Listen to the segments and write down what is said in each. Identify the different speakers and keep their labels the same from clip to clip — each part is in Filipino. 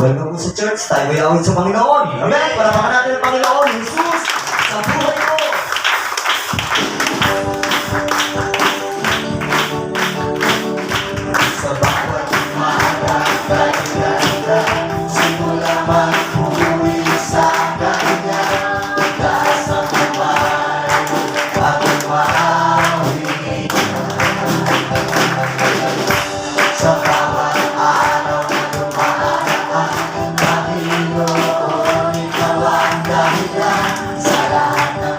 Speaker 1: Welcome po sa church, tayo yawin sa Panginoon. Amen! Palapakan natin ang Panginoon, Jesus, sa buhay mo. Sa bawat umaga, ganda, simula mag-uwi sa kanya, taas ang kamay, at maawi. Sa bawat araw na dumaan, Panginoon, ikaw ang dahilan sa lahat ng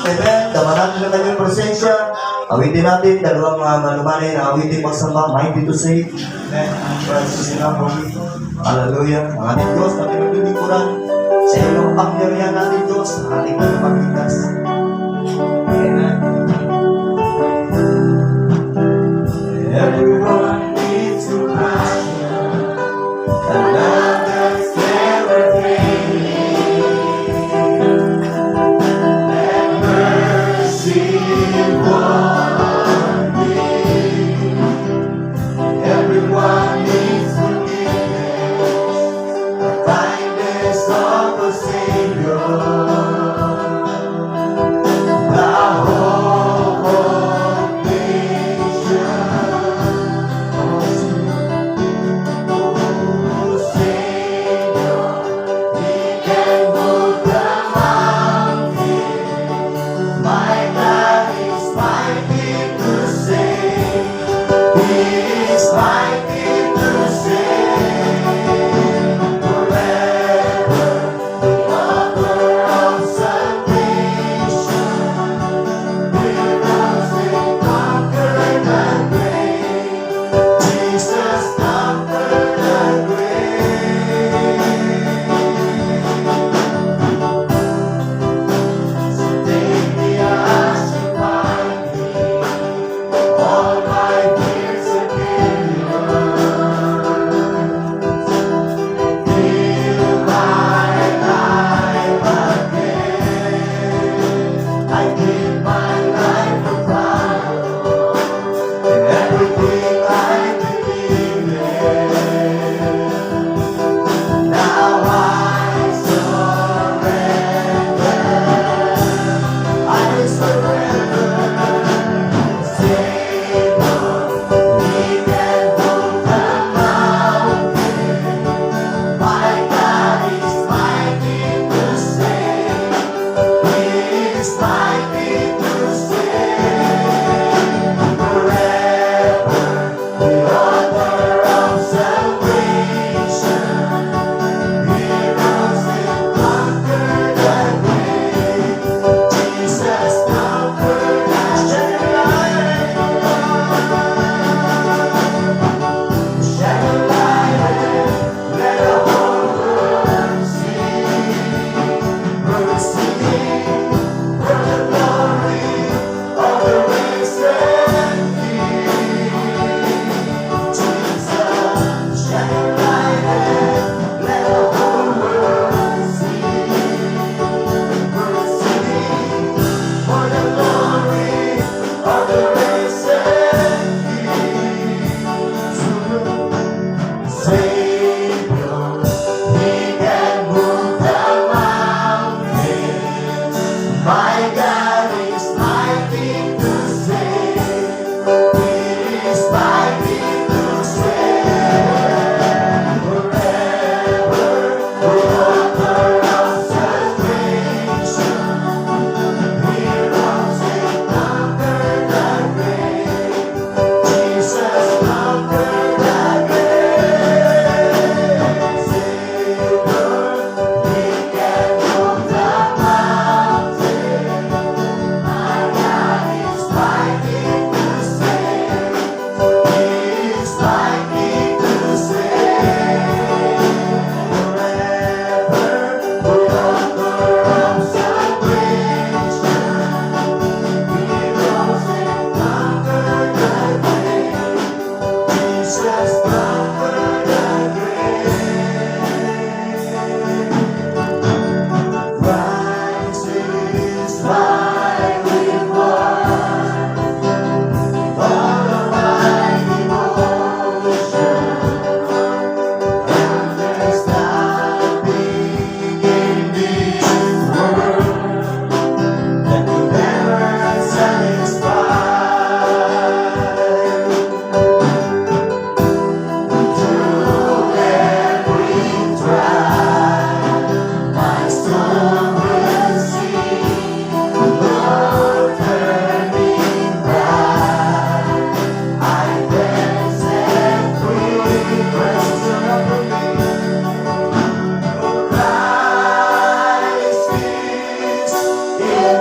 Speaker 1: Amen. Tama natin na kanyang presensya. Awitin natin, dalawang mga malumanay na awitin magsamba, mighty to save. Amen. Praise the Lord. Hallelujah. Ang ating Diyos, natin maglilingkuran sa iyong pangyarihan natin Diyos, ang ating magpagligtas. Amen. Everyone needs to cry. Another's never failing. Let mercy one day. Everyone needs forgiveness. The kindness of a Savior. The hope of nations. Oh, Savior, He can move the mountains. My God is mighty to save. He is mighty to save. Forever, the author of salvation. He rose and conquered the grave. Jesus conquered the grave. So take the ashen body, all my fears and failures. Fill my life again. I give my life a trial, and everything I believe in. Now I surrender. I surrender. Savior, He can move the mountain. My God is mighty to save. He is mighty to save. Forever, the author of salvation. He rose and conquered the grave. Jesus conquered the shame. Shine a light, let the whole world see. We're singing for the glory of the risen King. Jesus, shine a light, let the whole world see. We're singing for the glory of the risen King. Savior, He can move the mountains. My God is mighty to save. He is mighty to save. Forever, the author of salvation. He rose and conquered the grave. Jesus conquered the grave. Savior, He can move the mountain. My God is mighty to save. He is mighty to save. Forever, the author of salvation. He rose and conquered the grave. Jesus conquered the grave. Christ is my reward. All of my devotion. And there's nothing in this world that will never satisfy. Through every trial, my soul will see. Lord, turning back, I dance and free. Praise the Lord. Christ is in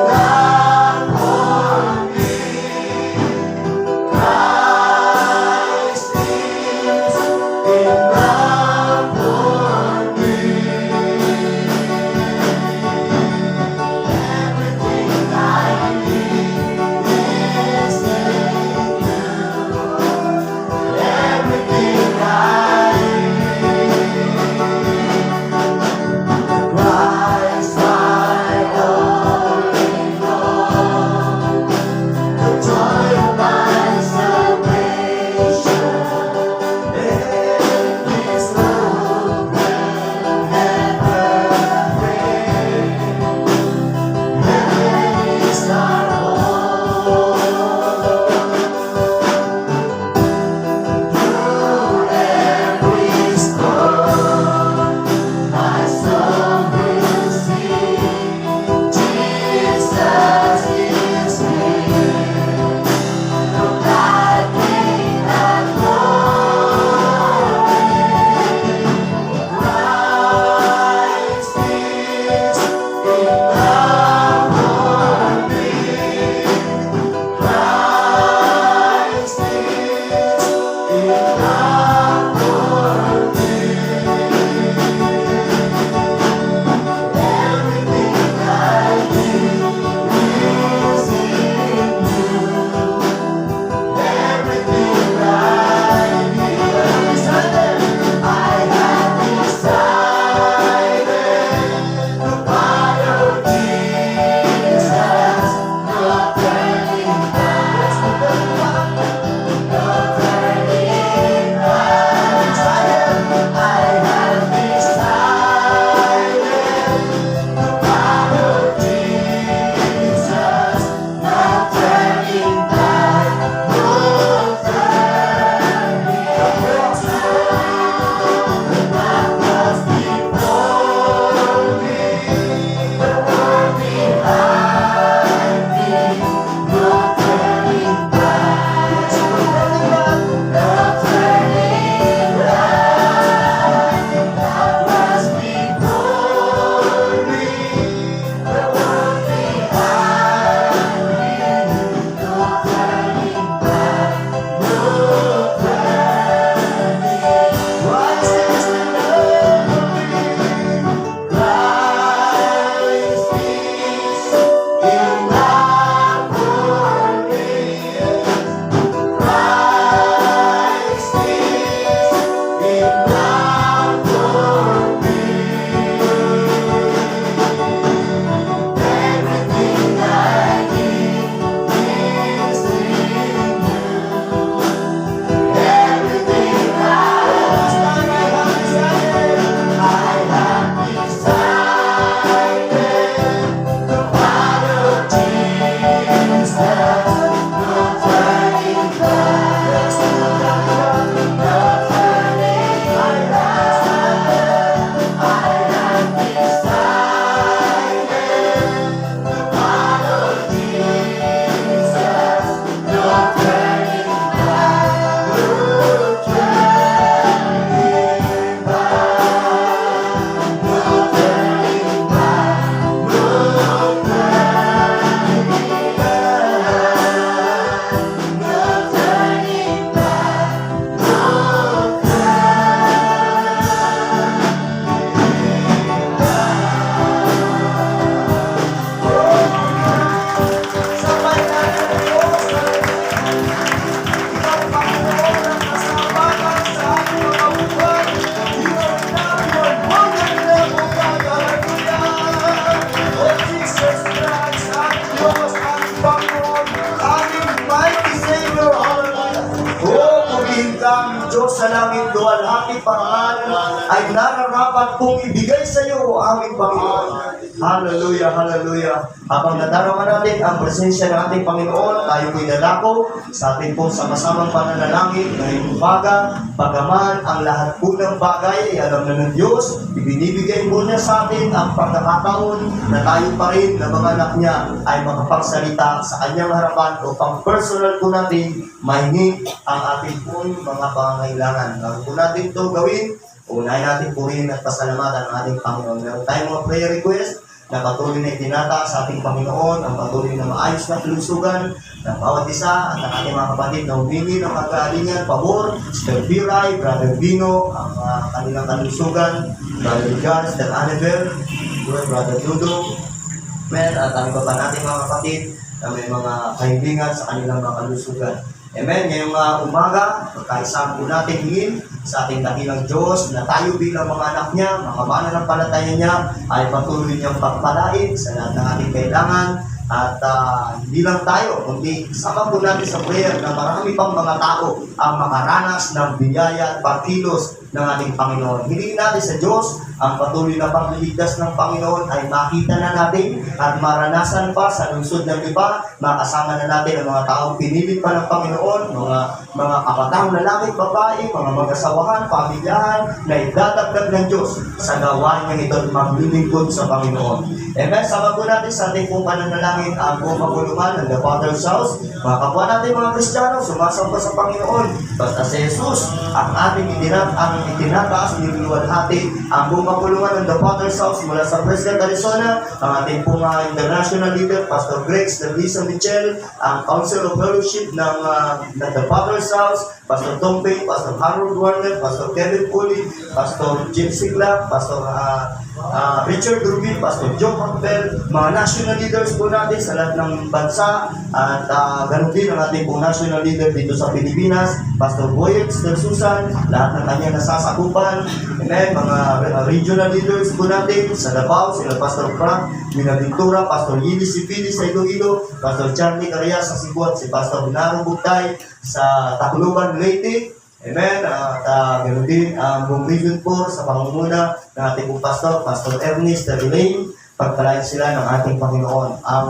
Speaker 1: Diyos sa langit, luwalhati pangalan ay nararapat kong ibigay sa iyo, aming Panginoon. Hallelujah, hallelujah. Habang nadarama natin ang presensya ng ating Panginoon, tayo po'y dadako sa ating pong sama-samang pananalangin ngayong umaga. Bagaman ang lahat po ng bagay ay alam na ng Diyos, ibinibigay po niya sa atin ang pagkakataon na tayo pa rin na mga anak niya ay makapagsalita sa kanyang harapan upang personal po natin mahingi ang ating pong mga pangangailangan. Bago po natin ito gawin, unahin natin purihin at pasalamatan ang ating Panginoon. Meron tayong mga prayer request na patuloy na itinata sa ating Panginoon, ang patuloy na maayos na kalusugan ng bawat isa at ang ating mga kapatid na humingi ng kagalingan, pabor, Sister Biray, Brother Vino, ang kanilang kalusugan, Brother John, Sister Annabel, Brother Dudo, at ang iba pa natin mga kapatid na may mga kahilingan sa kanilang mga kalusugan. Amen. Ngayong umaga, pagkaisama po natin hingin sa ating dakilang Diyos na tayo bilang mga anak niya, mga mananampalataya niya, ay patuloy niyang pagpalain sa lahat ng ating kailangan. At hindi lang tayo, kundi sama po natin sa prayer na marami pang mga tao ang makaranas ng biyaya at pagkilos ng ating Panginoon. Hilingin natin sa Diyos ang patuloy na pagliligtas ng Panginoon ay makita na natin at maranasan pa sa lungsod ng iba. Makasama na natin ang mga taong pinili pa ng Panginoon, mga kapatang lalaki, babae, mga mag-asawahan, pamilyahan na idadagdag ng Diyos sa gawain niya ito at maglilingkod sa Panginoon. Amen. Sama po natin sa ating pong pananalangin ang buong magulungan ng The Father's House. Mga kapwa natin mga Kristiyano, sumasamba sa Panginoon. Basta si Jesus ang ating itinataas, niluwalhati ang buong magulungan ng The Father's House mula sa President Arizona, ang ating pong international leader, Pastor Greg Sterlisa Michel, ang Council of Fellowship ng The Father's House, Pastor Tom Pay, Pastor Harold Warner, Pastor Kevin Puli, Pastor Jim Sigla, Pastor Richard Rubin, Pastor Joe Campbell, mga national leaders po natin sa lahat ng bansa at ganun din ang ating pong national leader dito sa Pilipinas, Pastor Boyet, Sister Susan, lahat ng kanyang nasasakupan, amen, mga regional leaders po natin sa Davao, sila Pastor Frank, Mina Ventura, Pastor Yili Sipili sa Iloilo, Pastor Charlie Carrias sa Cebu at si Pastor Binaro Bugtay sa Tacloban, Leyte. Amen. At ganoon din ang buong region 4 sa pangunguna ng ating pong pastor, Pastor Ernest Elaine. Pagpalain sila ng ating Panginoon. Ang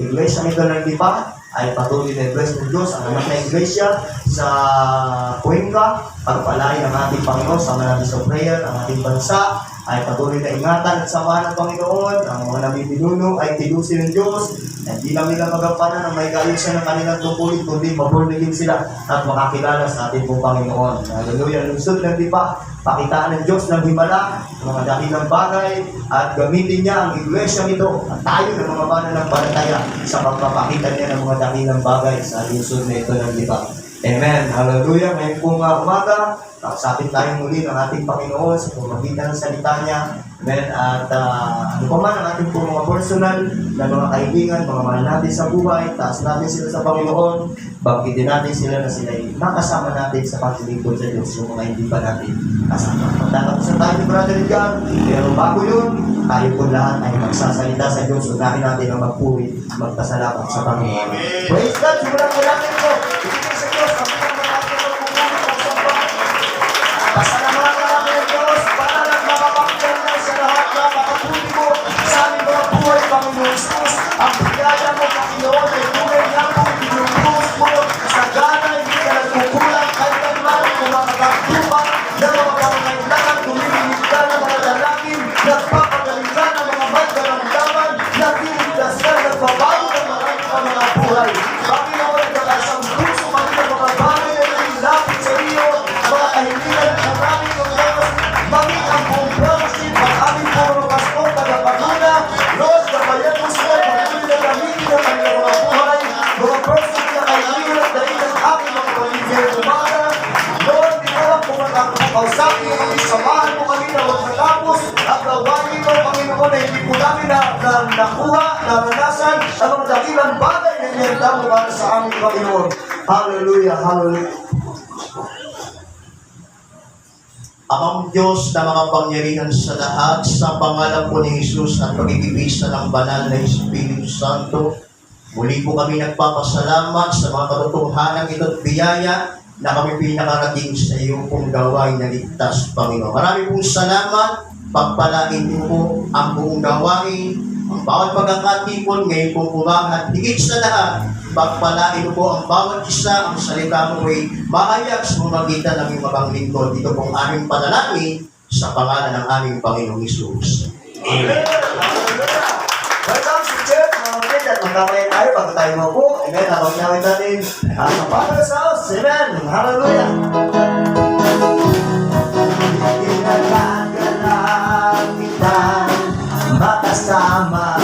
Speaker 1: iglesia nito ng Lipa ay patuloy na bless ng Diyos. Ang anak na iglesia sa Cuenca, pagpalain ng ating Panginoon. Sama natin sa prayer, ang ating bansa ay patuloy na ingatan at samahan ng Panginoon. Ang mga nabibinuno ay tilusin ng Diyos. Hindi lang nila magampanan ang may kaayusan ng kanilang tungkulin, kundi mabornigin sila at makakilala sa ating pong Panginoon. Hallelujah. Lungsod ng Lipa, pakitaan ng Diyos ng himala, mga dakilang bagay, at gamitin niya ang iglesia nito at tayo ng mga mananampalataya sa pagpapakita niya ng mga dakilang bagay sa lungsod na ito ng Lipa. Amen. Hallelujah. Ngayon pong umaga, pagsapit tayo muli ng ating Panginoon sa pamagitan ng salita niya. Amen. At ano pa man ang ating pong mga personal na mga kaibigan, mga mahal natin sa buhay, taas natin sila sa Panginoon, bangkitin natin sila na sila ay makasama natin sa paglilingkod sa Diyos, yung mga hindi pa natin kasama. Magtatapusan tayo ni Brother Edgar, pero bago yun, tayo po lahat ay magsasalita sa Diyos. Unahin natin ang magpuri, magpasalamat sa Panginoon. Praise God! Simulan po natin ito. Ibigay sa Diyos ang pinagmamatin ng pumuli ng samba. Pasalamatan natin ang Diyos para lang makapagpagyan sa lahat na makapuli mo sa aming mga buhay, Panginoon Jesus. Ang bigaya mo, Panginoon, ay tunay na po, pinubus mo sa gana, hindi ka nagkukulang kahit naman kung makakagtupa ng mga pangangailangan, tumililig ka ng mga dalangin, nagpapagaling ka ng mga may karamdaman, nagtiligtas ka, nagbabago ng mga buhay. Panginoon, kakasang puso kami ng mga bagay na nilapit sa iyo, mga kahilingan ng aming mga Diyos, maging ang buong fellowship, ang aming mga paspong tagapaguna, Lord, kabayan mo sila, patuloy na gamitin ang kanilang mga buhay, mga person na kahilingan at dahil ang aming mga pamilya umaga. Lord, di ko lang kung magkakausapin mo kami, samahan mo kami na huwag matapos, at gawain mo, Panginoon, na hindi po namin nakuha, naranasan, ang mga dakilang bagay na inihanda mo para sa aming Panginoon. Hallelujah, hallelujah.
Speaker 2: Amang Diyos na makapangyarihan sa lahat, sa pangalan po ni Jesus at pagkikipisa ng banal na Espiritu Santo, muli po kami nagpapasalamat sa mga katotohanan ito at biyaya na kami pinakarating sa iyo pong gawain na ligtas, Panginoon. Marami pong salamat. Pagpalain niyo po ang buong gawain, ang bawat pagkakatipon ngayon pong umaga at higit sa lahat, pagpalain niyo po ang bawat isa, ang salita mo ay mahayag sa mamagitan ng iyong mga lingkod. Dito pong aming panalangin sa pangalan ng aming Panginoong Hesus. Amen.
Speaker 1: Welcome to church, mga kapatid, at magkakayan tayo bago tayo maupo. Amen. Habang namin natin ang Father sa house. Amen. Hallelujah. Pinagkagalang kita makasama.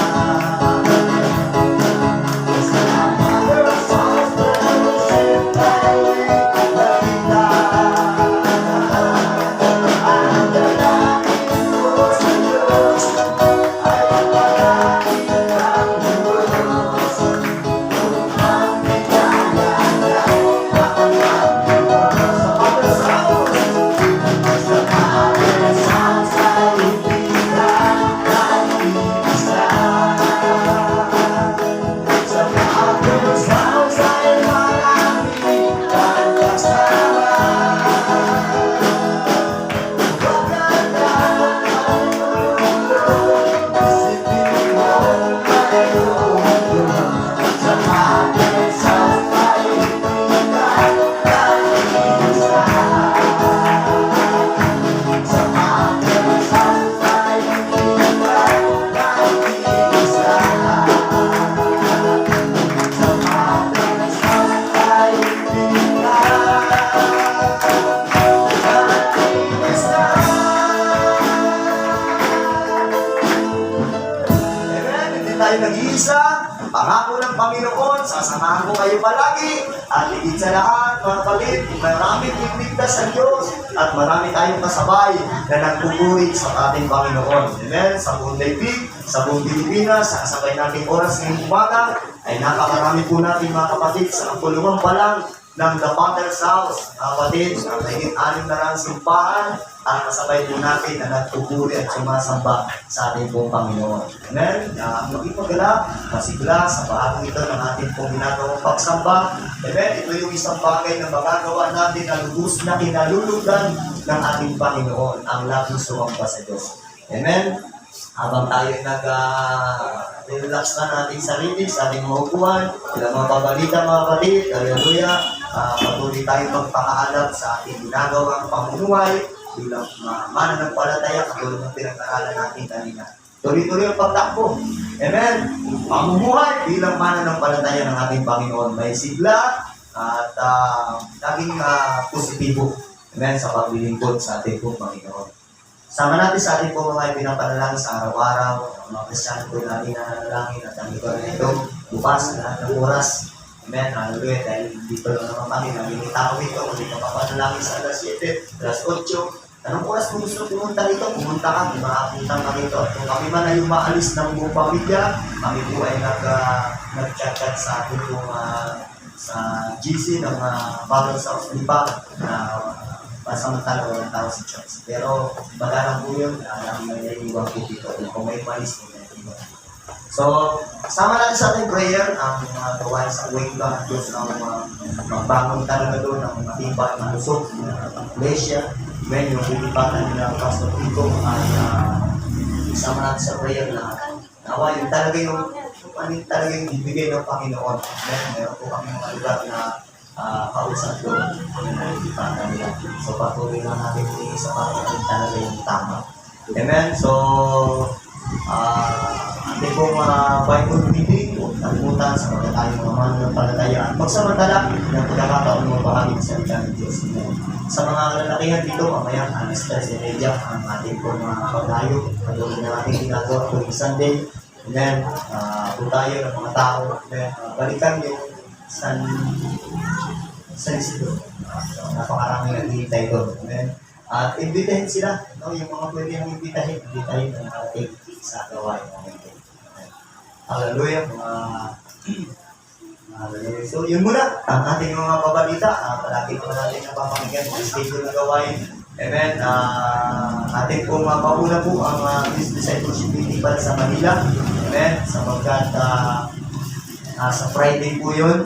Speaker 1: Tayo nag-iisa, pangako ng Panginoon, sasamahan ko kayo palagi, at higit sa lahat, mga kapatid, maraming iligtas sa Diyos, at marami tayong kasabay na nagpupuri sa ating Panginoon. Amen? Sa buong daigdig, sa buong Pilipinas, sa kasabay nating oras ngayong umaga, ay nakakarami po natin mga kapatid sa kapulungan pa lang ng The Father's House. Kapatid, ang mahigit 6 na rang simbahan, ang kasabay po natin na nagpupuri at sumasamba sa ating pong Panginoon. Amen? Maging magalak, masigla sa bahagi ito ng ating pong ginagawang pagsamba. Amen? Ito yung isang bagay na magagawa natin na lubos na kinalulugan ng ating Panginoon, ang labis sumamba sa Diyos. Amen? Habang tayo relax na natin sarili sa ating mga upuan, ilang mga pabalita mga kapatid, hallelujah, patuloy tayo magpakaalam sa ating ginagawang pamunuhay bilang mananampalataya katulad ng pinag-aralan natin kanina. Tuloy-tuloy ang pagtakbo. Amen? Pamumuhay bilang mananampalataya ng ating Panginoon. May sigla at naging positibo. Amen? Sa paglilingkod sa ating pong Panginoon. Sama natin sa ating pong mga pinapanalangin sa araw-araw. Ang mga Kristiyan po natin na nanalangin at ang ito na ito. Bukas na ng oras. Amen. Hallelujah. Dahil dito lang naman kami. Nangingita ko ito. Hindi ka papanalangin sa alas 7, alas 8. Anong oras mo gusto pumunta rito? Pumunta ka. Makapunta ka rito. Kung kami man ay umaalis ng buong pamilya, kami po ay nag-chat-chat sa ating pong sa GC ng Father's House Lipa na pasamantala walang tao sa church. Pero baga lang po yun, namin na naiiwan po dito. Kung may umalis po na naiiwan. So, sama natin sa ating prayer ang gawain sa wake lang ang Diyos ng magbangon talaga doon ng matibay, malusog, iglesia. When yung pipipatan nila ang Pastor Pico ay isama natin sa prayer na nawa yung talaga yung ibigay ng Panginoon. Meron po kami mga lugar na kausap doon na pipipatan nila. So patuloy lang natin hindi sa Panginoon talaga yung tama. Amen? So ating pong Bible reading, nalimutan sa mga tayong mga mananampalataya at magsamantala ng pagkakataon ng bahagi sa salita ng Diyos. Sa mga lalakihan dito, mamaya alas 3:30 ang ating pong mga pagdayo. Patuloy na ating ginagawa tuwing Sunday. And then, po tayo ng mga tao. Then, balikan yung San Isidro. Napakaraming naghihintay doon. Then, at imbitahin sila. No? Yung mga pwede nang imbitahin ng ating sa gawain. Hallelujah. So, yun muna ang ating mga pabalita. Palagi po natin napapakinggan ang schedule na gawain. Amen. Ating pong mapapuna po ang Discipleship Meeting para sa Manila. Amen. Sapagkat sa Friday po yun.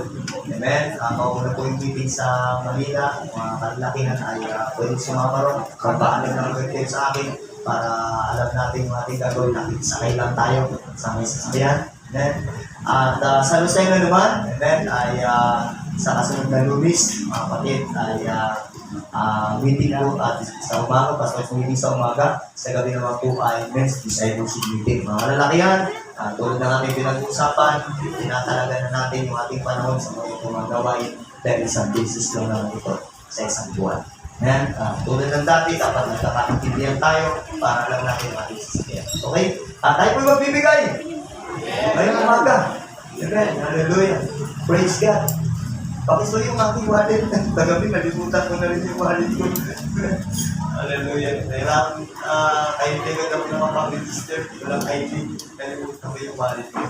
Speaker 1: Amen. Mauna po yung meeting sa Manila. Mga kalalakihan ay pwede sumama ron. Kapaalam na kayo sa akin para alam natin yung ating gagawin. Nakikisakay lang tayo sa may sasakyan. Amen. At sa Lucena naman, amen, ay sa kasunod na Lunes, mga kapatid, ay meeting po at sa umaga, pasok meeting sa umaga, sa gabi naman po ay men's discipleship meeting. Mga lalakihan, tulad ng ating pinag-uusapan, tinatalaga na natin yung ating panahon sa mga itong gawain dahil isang beses lang naman ito sa isang buwan. Ayan, tulad ng dati, dapat nagkakaintindihan tayo para lang natin ang ating sasakyan. Okay? Tayo po magbibigay. Ngayong umaga. Amen. Hallelujah. Praise God. Pakiso yung aking wallet. Tagabi, nalimutan ko na rin yung wallet ko. Hallelujah. Kailangan, kailangan ako naman pang-register. Walang ID. Nalimutan ko yung wallet ko.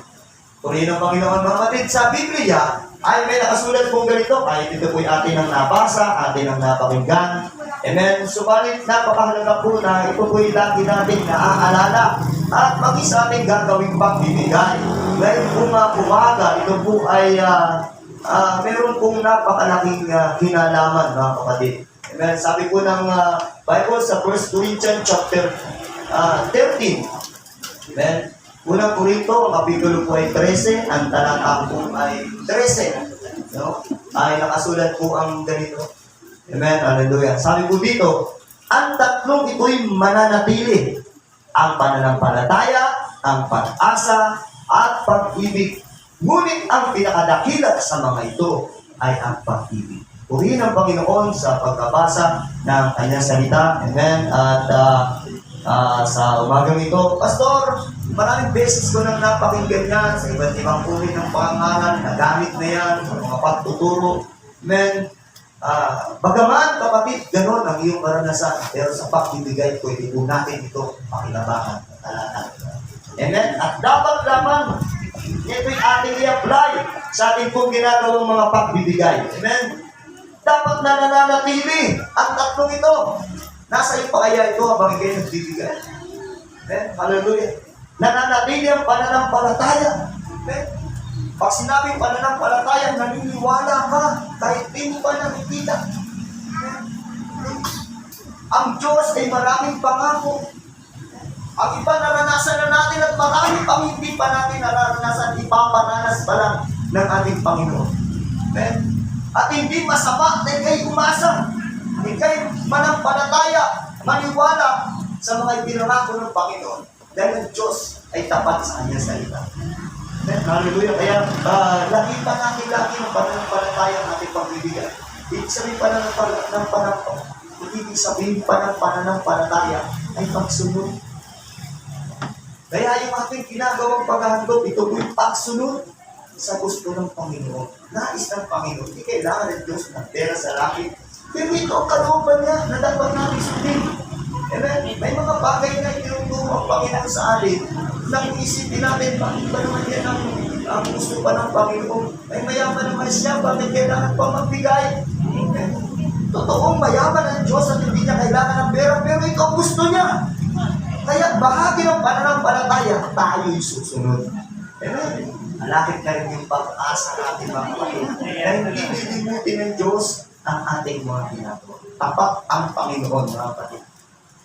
Speaker 1: Purihin ang Panginoon mga kapatid. Sa Biblia, ay may nakasulat pong ganito. Kahit ito po'y atin ang nabasa, atin ang napakinggan. Amen. Subalit, napakahalaga po na ito po'y lagi natin naaalala at maging sa ating gagawing pagbibigay. Dahil kung umaga, ito po ay meron pong napakalaking kinalaman, mga kapatid. Amen. Sabi po ng Bible sa 1 Corinthians chapter 13. Amen. Unang Korinto, ang kapitulo po ay 13, ang talata po ay 13. No? Ay nakasulat po ang ganito. Amen. Hallelujah. Sabi po dito, ang tatlong ito'y mananatili. Ang pananampalataya, ang pag-asa, at pag-ibig. Ngunit ang pinakadakilat sa mga ito ay ang pag-ibig. Purihin ang Panginoon sa pagkabasa ng kanyang salita. Amen. At sa umagang ito, Pastor, maraming beses ko nang napakinggan yan sa iba't ibang uri ng pangalan, nagamit na yan sa mga pagtuturo. Amen. Bagaman, kapatid, gano'n ang iyong karanasan, pero sa pagbibigay, pwede po natin ito pakilabakan at talatan. Amen. At dapat lamang, ito'y ating i-apply sa ating pong ginagawang mga pagbibigay. Amen. Dapat na nananatili ang tatlong ito. Nasa iyo pa kaya ito habang ikay nagbibigay. Amen. Hallelujah. Nananatili ang pananampalataya. Amen. Pag sinabing pananampalataya, naniniwala ka kahit di mo pa nakikita. Ang Diyos ay maraming pangako. Ang iba naranasan na natin at marami pang hindi pa natin naranasan, ipapananas pa lang ng ating Panginoon. Amen. At hindi masama na ikay umasa. Ikay manampalataya, maniwala sa mga ipinangako ng Panginoon. Dahil ang Diyos ay tapat sa kanyang salita. Hallelujah. Kaya nakita natin lagi ng pananampalataya ang ating pagbibigay. Ibig sabihin pananampalataya ay pagsunod. Kaya yung ating ginagawang paghahandog, ito po'y pagsunod sa gusto ng Panginoon. Nais ng Panginoon. Hindi kailangan ng Diyos ng pera sa langit. Pero ito ang kalooban niya na dapat natin sundin. Amen. May mga bagay na itinuturo ang Panginoon sa atin. Nang isipin natin, bakit ba naman yan ang gusto pa ng Panginoon? Ay mayaman naman siya, bakit kailangan pa magbigay? Totoong mayaman ang Diyos at hindi niya kailangan ng pera, pero ito ang gusto niya. Kaya bahagi ng pananampalataya, tayo'y susunod. Amen. Malapit na rin yung pag-asa natin mga kapatid. Dahil hindi lilimutin ng Diyos ang ating mga ginagawa. Tapat ang Panginoon mga kapatid.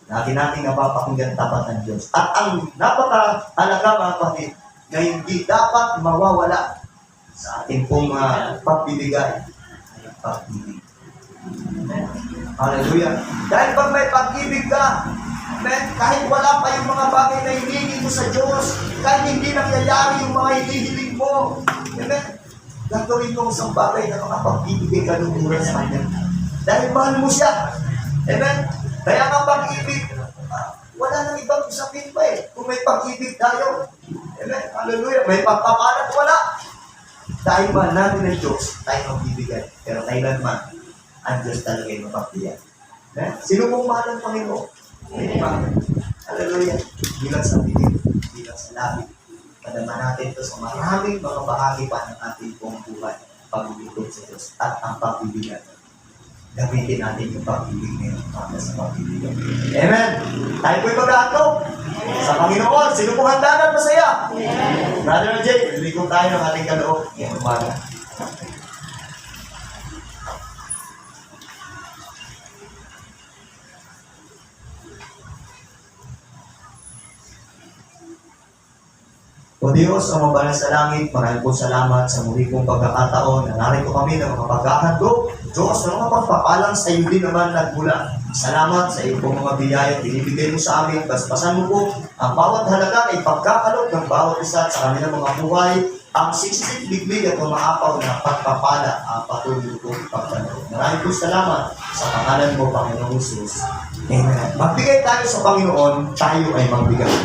Speaker 1: Lagi natin napapakinggan tapat ng Diyos. At ang napakahalaga mga kapatid, na hindi dapat mawawala sa ating pong pagbibigay ay ang pag-ibig. Amen. Hallelujah. Dahil pag may pag-ibig ka, amen, kahit wala pa yung mga bagay na hinihingi mo sa Diyos, kahit hindi nangyayari yung mga hinihiling mo, amen, gagawin mo isang bagay na makapag-ibigay ka ng oras sa Kanya. Dahil mahal mo siya. Amen. Kaya ang pag-ibig, wala nang ibang usapin pa eh. Kung may pag-ibig tayo, amen, hallelujah, may pagpapalat, wala. Dahil mahal natin ng Diyos, tayo magbibigay. Pero kailanman, ang Diyos talaga yung mapagbigay. Sino pong mahal ng Panginoon? Hallelujah. Bilang sa bibig, bilang sa labi. Padama natin ito sa maraming mga bahagi pa ng ating pong buhay. Pagbibigay sa Diyos at ang pagbibigay. Gamitin natin yung pag-ibig ngayon para sa pag-ibig. Amen! Tayo po'y mag-aatog sa Panginoon. Sino pong handa na masaya? Brother Jay, lilikong tayo ng ating kaloob. Yan, umaga. O Diyos, ang mabanal sa langit, maraming po salamat sa muli pong pagkakataon na narito kami na makapaghahandog. Diyos, na mga pagpapalang sa iyo din naman nagmula. Salamat sa iyo pong mga biyaya binibigay mo sa amin. Basbasan mo po ang bawat halaga ay pagkakalog ng bawat isa sa kanilang mga buhay. Ang siksik, biglig at umaapaw na pagpapala patuloy po ipagpanood. Maraming po salamat sa pangalan mo, Panginoong Jesus. Amen. Magbigay tayo sa Panginoon, tayo ay magbigay.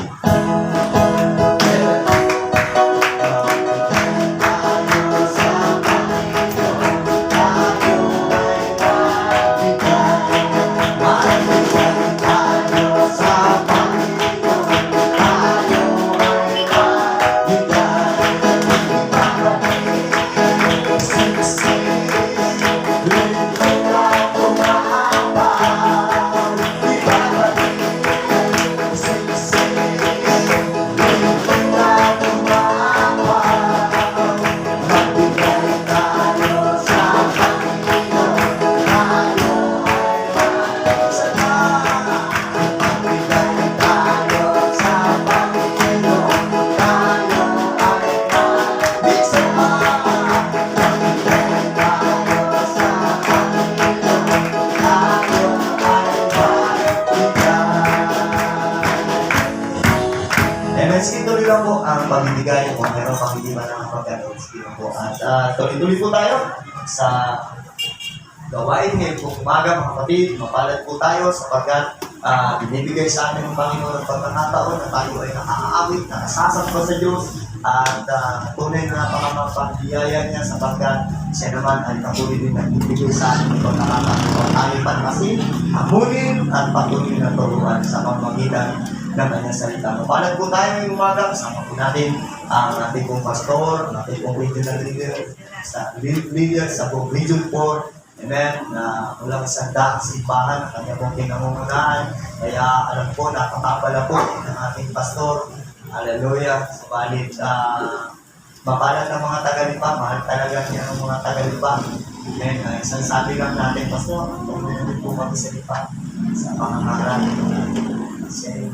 Speaker 1: Amen. Sige, tuloy lang po ang pamimigay kung meron pang hindi man ang pagkanood. Sige lang po. At tuloy-tuloy po tayo sa gawain ngayon po umaga, mga kapatid. Mapalad po tayo sapagkat binibigay sa amin ng Panginoon ng pagkakataon na tayo ay nakakaawit, nakasasamba sa Diyos at tunay na napakamapagbiyaya niya sapagkat siya naman ay patuloy din nagbibigay sa amin ng pagkakataon. Tayo panmasin, hamunin at patuloy na turuan sa pamamagitan ng kanyang salita. Mapalad po tayo ngayong umaga, kasama po natin ang ating pong pastor, ang ating pong regional leader sa pong Region 4, amen, na walang sanda, simbahan, ang kanyang pong pinangungunahan. Kaya alam po, napakabala po ng ating pastor. Hallelujah. Subalit, mapalad ng mga tagalipa, mahal talaga niya ng mga tagalipa. Amen. Isang sabi lang natin, pastor, tumulong po kami sa lipa sa pangangaral. Kasi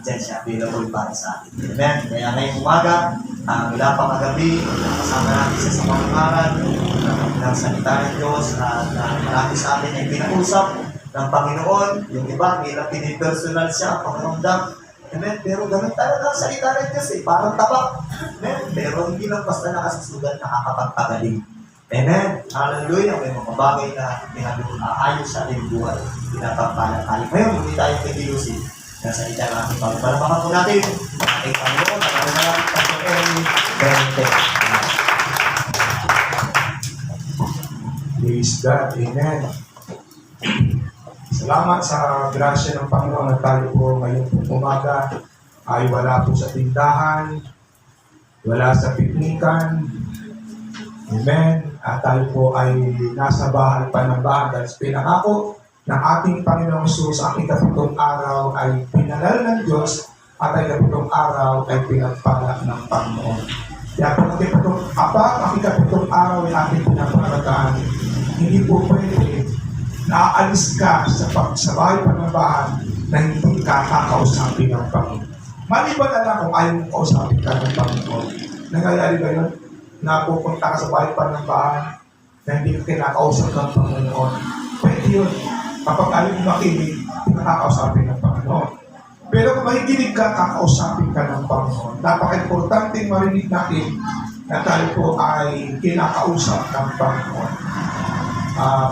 Speaker 1: dyan siya available para sa atin. Amen. Kaya ngayong umaga, mula pa kagabi, kasama natin siya sa pangangaral ng salita ng Diyos at marami sa atin ay pinausap ng Panginoon. Yung iba, bilang pinipersonal siya, pangaramdam. Amen. Pero ganun talaga ang salita ng Diyos parang tabak. Amen. Pero hindi lang basta nakasusugan, nakakapagpagaling. Amen. Hallelujah. May mga bagay na ayos sa ating buhay. Pinapagpalang tayo. Ngayon, hindi tayo kikilusin. Nasa ita ng ating pagpalapakan po natin. Ating Panginoon, ang natin Panginoon, Bente.
Speaker 3: Praise God. Amen. Salamat sa grasya ng Panginoon na tayo po ngayong umaga ay wala po sa tindahan, wala sa piknikan. Amen. At tayo po ay nasa bahay pa ng bahay dahil pinangako ng ating Panginoong Jesus ang ikapitong araw ay pinalal ng Diyos at ang ikapitong araw ay pinagpala ng Panginoon. Kaya kung ang ikapitong araw ay ating pinapalagaan, hindi po pwede naaalis ka sa bahay panambahan na hindi ka kakausapin ng Panginoon. Maliban na lang kung ayaw mo kausapin ka ng Panginoon. Nangyayari ba yun? Na pupunta ka sa bahay panambahan na hindi ka kinakausap ng Panginoon. Pwede yun. Kapag ayaw mo makinig, nakakausapin ng Panginoon. Pero kung makikinig ka, kakausapin ka ng Panginoon. Napaka-importante marinig natin na tayo po ay kinakausap ng Panginoon.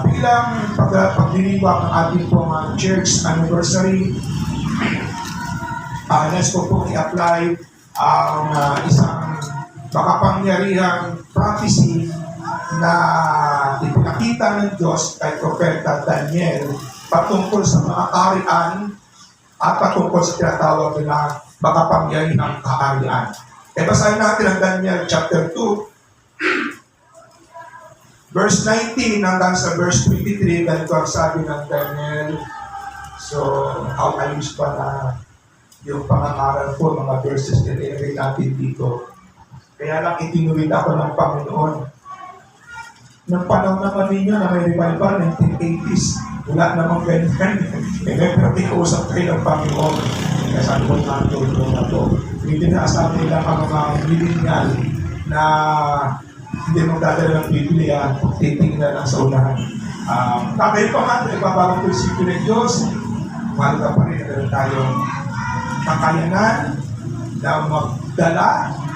Speaker 3: Bilang pagdiriwang ng ating pong church anniversary, nais ko po i-apply ang isang makapangyarihang prophecy na ipinakita ng Diyos kay Propeta Daniel patungkol sa mga kaharian at patungkol sa tinatawag na makapangyarihang kaharian. Basahin natin ang Daniel chapter 2, verse 19 hanggang sa verse 23, ganito ang sabi ng Daniel. So, ayos pa na yung pangangaral ko, mga verses na ilagay natin dito. Kaya lang itinuwid ako ng Panginoon. Nang panahon naman ninyo na may revival, 1980s, wala namang ganyan. Pero kinausap kayo ng Panginoon. Kaya sabi ko na ito na to. Ibinasabi nila ang mga millennial na hindi magdadala ng Biblia, titingnan lang sa unahan. Tagay pa nga, ibabawang prinsipyo ng Diyos, mahalaga pa rin na tayong kakayanan na magdala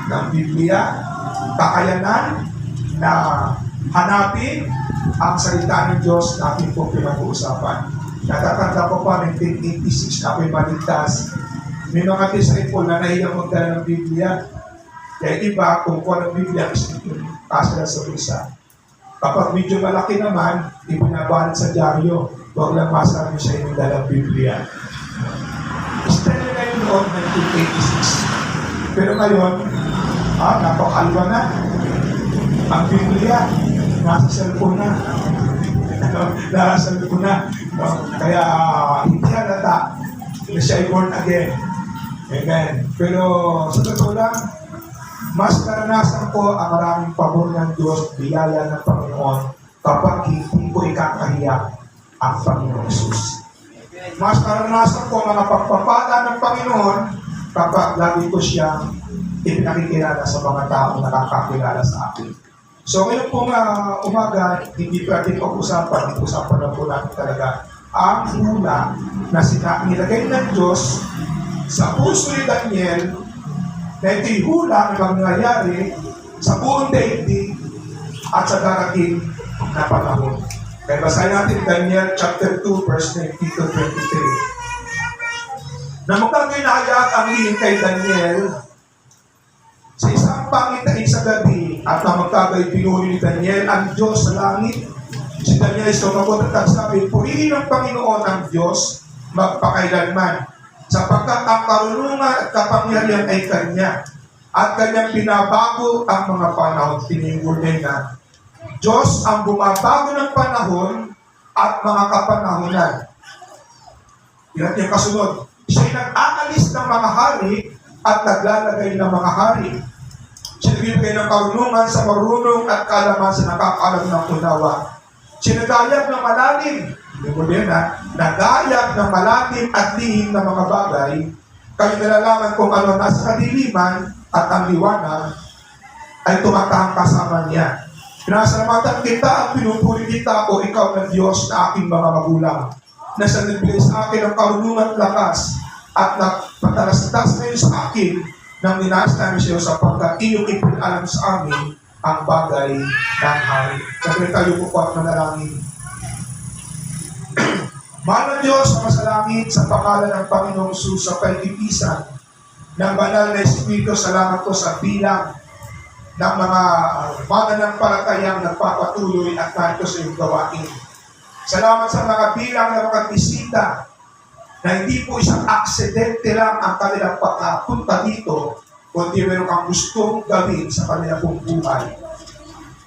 Speaker 3: ng Biblia, kakayanan na hanapin ang salita ng Diyos na ating pong pinag-uusapan. Natatanda ko pa, 1986 na ako'y maligtas. May mga disciple na nahiyang magdala ng Biblia. Kaya iba, kung kuha ng Biblia, kasala sa isa. Kapag medyo malaki naman, ibinabalat sa dyaryo. Huwag lang masabi siya yung dalang Biblia. Stay na yun noong 1986. Pero ngayon, napakalwa na. Ang Biblia, nasa cellphone na. Nasa cellphone na. Kaya hindi halata na siya ay born again. Amen. Pero sa totoo lang, mas naranasan ko ang maraming pabor ng Diyos, biyaya ng Panginoon, kapag hindi ko ikakahiya ang Panginoon Jesus. Mas naranasan ko mga pagpapala ng Panginoon kapag lagi ko siyang ipinakikilala sa mga taong nakakakilala sa akin. So ngayon pong umaga, hindi pwede pag-usapan na po natin talaga ang hula na nilagay ng Diyos sa puso ni Daniel, na ito'y hula na mangyayari sa buong daigdig at sa darating na panahon. Kaya basahin natin Daniel chapter 2 verse 19 to 23. Na magkaginayag ang lihim kay Daniel sa isang pangitain sa gabi at na magkagay pinuri ni Daniel ang Diyos sa langit. Si Daniel ay sumagot at sabi, purihin ng Panginoon ang Diyos magpakailanman, sapagkat ang karunungan at kapangyarihan ay Kanya, at Kanyang pinabago ang mga panahon. Tinigulay na Diyos ang bumabago ng panahon at mga kapanahonan. Ilan yung kasunod? Siya'y nag-aalis ng mga hari at naglalagay ng mga hari. Siya nagbibigay ng karunungan sa marunong at kaalaman sa nakakaalam ng unawa. Siya nagayag ng malalim, nagayag ng malalim at lihim ng mga bagay, kayo nalalaman kung ano nasa kadiliman at ang liwanag ay tumatahang kasama niya. Pinasalamatan kita at pinupuri kita o ikaw na Diyos na aking mga magulang, na sa nagbigay sa akin ng karunungan at lakas at nagpatalastas ngayon sa akin nang ninaas namin siya sapagkat iyong ipinalam sa amin ang bagay ng hari. Sabi tayo po po at manalangin. Mahal na Diyos na masalangit sa pangalan ng Panginoong Jesus sa kaitipisan ng banal na Espiritu, salamat ko sa bilang ng mga mananampalatayang nagpapatuloy at narito sa iyong gawain. Salamat sa mga bilang na mga bisita na hindi po isang aksidente lang ang kanilang pagkapunta dito, kundi meron kang gustong gawin sa kanilang buong buhay.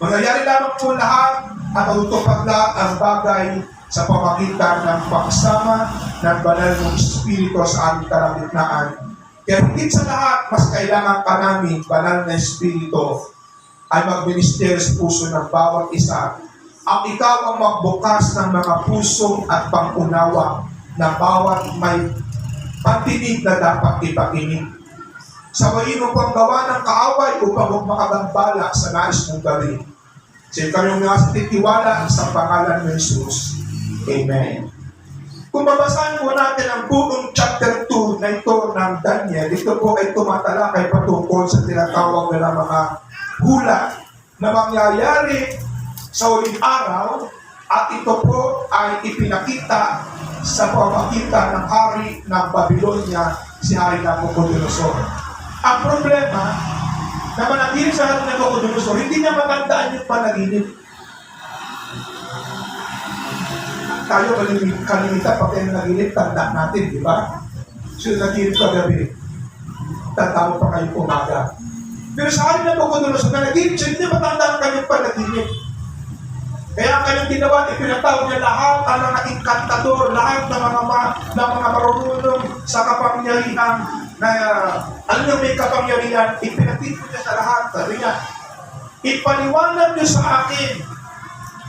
Speaker 3: Mangyayari lamang po lahat at utupag lahat ang bagay sa pamagitan ng pagsama ng banal ng Espiritu sa aming kalagitnaan. Kaya higit sa lahat, mas kailangan ka namin, banal na Espiritu, ay magminister sa puso ng bawat isa. Ang ikaw ang magbukas ng mga puso at pangunawa na bawat may patinig na dapat ipakinig. Sabayin mo pang gawa ng kaaway upang huwag makagambala sa nais mong gawin. Sa kanyang nasa titiwala sa pangalan ng Jesus. Amen. Kung babasahin po natin ang buong chapter 2 na ito ng Daniel, ito po ay tumatalakay patungkol sa tinatawag na mga hula na mangyayari sa huling araw, at ito po ay ipinakita sa pamagitan ng hari ng Babylonia, si Hari Nabucodonosor. Ang problema, na managinip sa Hari Nabucodonosor, hindi niya matandaan yung panaginip. Tayo kalimitan pag tayo naginip, tandaan natin, di ba? So, naginip kagabi, tandaan pa kayo umaga. Pero sa Hari Nabucodonosor, na naginip siya, hindi niya matandaan kanyang panaginip. Kaya ang kanyang ginawa, ipinatawag niya lahat ang mga inkantador, lahat ng mga marunong sa kapangyarihan, na ano yung may kapangyarihan, ipinatito niya sa lahat. Sabi niya, ipaliwanag niyo sa akin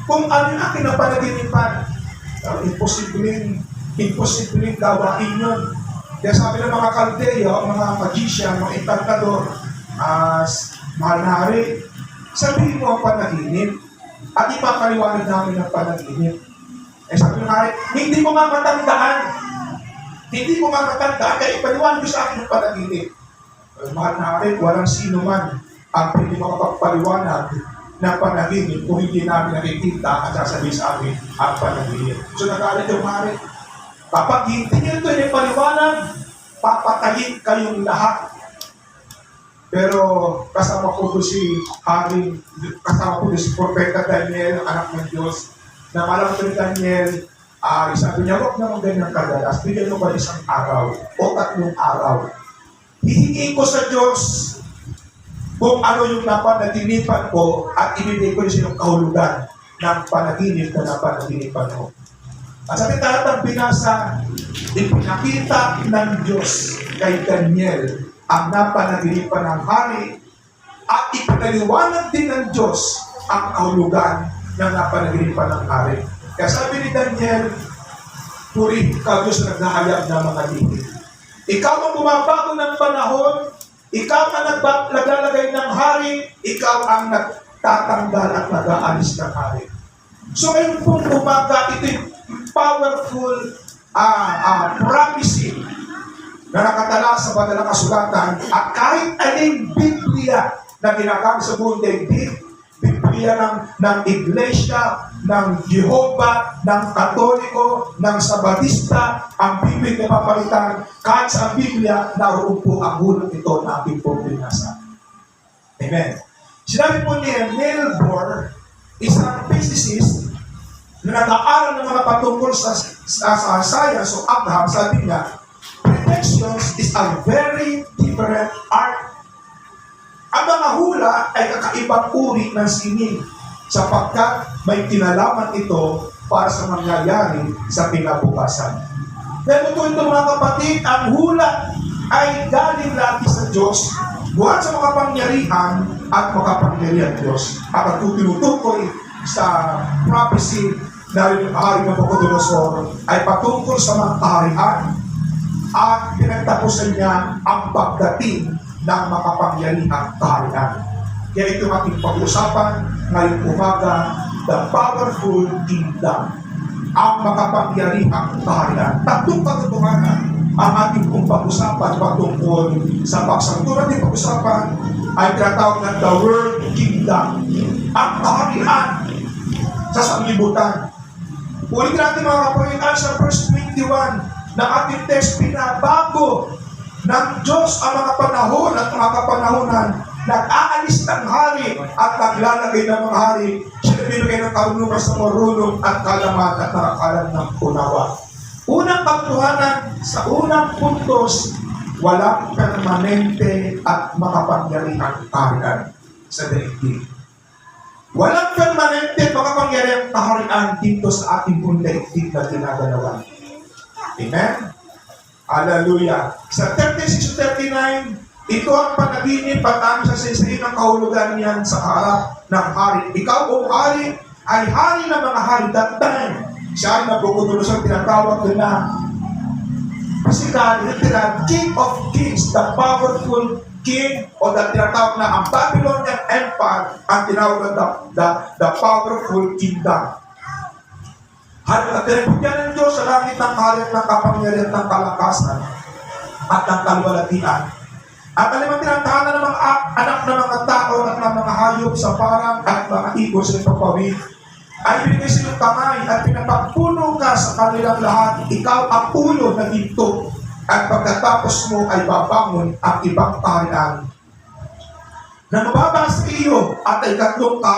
Speaker 3: kung ano yung akin na panaginipan. Imposibleng gawain yun. Kaya sabi ng mga Kaldeo, mga magician, mga encantador, mahal na hari, sabihin mo ang panaginip at ipapaliwanag namin ang panaginip. Eh sabi ng hari, hindi mo nga matandaan. Hindi mo nga matandaan, kaya ipaliwanag mo sa akin ang panaginip. Mahal na hari, walang sino man ang pwede makapagpaliwanag ng panaginip kung hindi namin nakikita at sasabihin sa amin ang panaginip. So nagalit yung hari. Kapag hindi nyo ito yung paliwanag, papatayin kayong lahat. Pero kasama ko doon si Haring, kasama ko doon si Propeta Daniel, anak ng Diyos, na malam ko ni Daniel, sabi niya, huwag naman ganyan kadalas, bigyan mo ba 1 araw o 3 araw. Hihingi ko sa Diyos kung ano yung napanaginipan ko at ibigay ko silang kahulugan ng panaginip na napanaginipan ko. At sa talatang binasa, ipinakita ng Diyos kay Daniel ang napanaginipan ng hari at ipinaliwanag din ng Diyos ang kahulugan ng napanaginipan ng hari. Kaya sabi ni Daniel, purihin ka Diyos na naghahayag ng mga lihim. Ikaw ang bumabago ng panahon, ikaw ang naglalagay ng hari, ikaw ang nagtatanggal at nag-aalis ng hari. So ngayon pong umaga, ito yung powerful prophecy na nakatala sa banal na kasulatan at kahit aling Biblia na ginagamit sa buong daigdig, Biblia ng Iglesia, ng Jehovah, ng Katoliko, ng Sabatista, ang Biblia na papalitan, kahit sa Biblia, naroon po ang hulog ito na ating pong binasa. Amen. Sinabi po niya, Neil Bohr, isang physicist na nag-aaral ng mga patungkol sa science o Abraham, sabi niya, predictions is a very different art. Ang mga hula ay kakaibang uri ng sining sapagkat may kinalaman ito para sa mangyayari sa kinabukasan. Pero ito mga kapatid, ang hula ay galing lagi sa Diyos, buhat sa makapangyarihan at makapangyarihan Diyos. At kung tinutukoy sa prophecy na rin ang hari ng Nabucodonosor ay patungkol sa mga kaharian at pinagtapusan niya ang pagdating ng makapangyarihang kaharian. Kaya ito ating pag-usapan ngayong umaga, the powerful kingdom, ang makapangyarihang kaharian. Tatlong katotohanan ang ating kong pag-usapan patungkol sa paksang. Ito natin pag-usapan ay tinatawag ng the world kingdom, ang kaharian sa sanglibutan. Ulit natin mga kapatid, sa verse 21 ng ating text, pinabago ng Diyos ang mga panahon at mga kapanahonan, nag-aalis ng hari at naglalagay ng mga hari, sila binigay ng karunungan sa marunong at kalaman at nakakalam ng unawa. Unang pagtuhanan sa unang puntos, walang permanente at makapangyarihang kaharian sa daigdig. Walang permanente at makapangyarihang kaharian dito sa ating daigdig na ginagalawan. Amen? Hallelujah. Sa 36-39, ito ang panaginip at ang sasaysayin ng kahulugan niyan sa harap ng hari. Ikaw, o hari, ay hari ng mga hari that time. Siya ay Nabucodonosor, tinatawag na physical, literal, King of Kings, the powerful king, o the tinatawag na ang Babylonian Empire, ang tinawag na the powerful kingdom. At pinagpugyan ng Diyos sa langit ng kaharian ng kapangyarihan ng kalakasan at ng kalwalatian. At alam ang tinatahanan ng mga anak ng mga tao at ng mga hayop sa parang at mga ibon sa pagpawid, ay binigay sa iyong kamay at pinapagpuno ka sa kanilang lahat. Ikaw ang ulo na ginto at pagkatapos mo ay babangon ang ibang kaharian na mababa sa iyo at ay 3 kaharian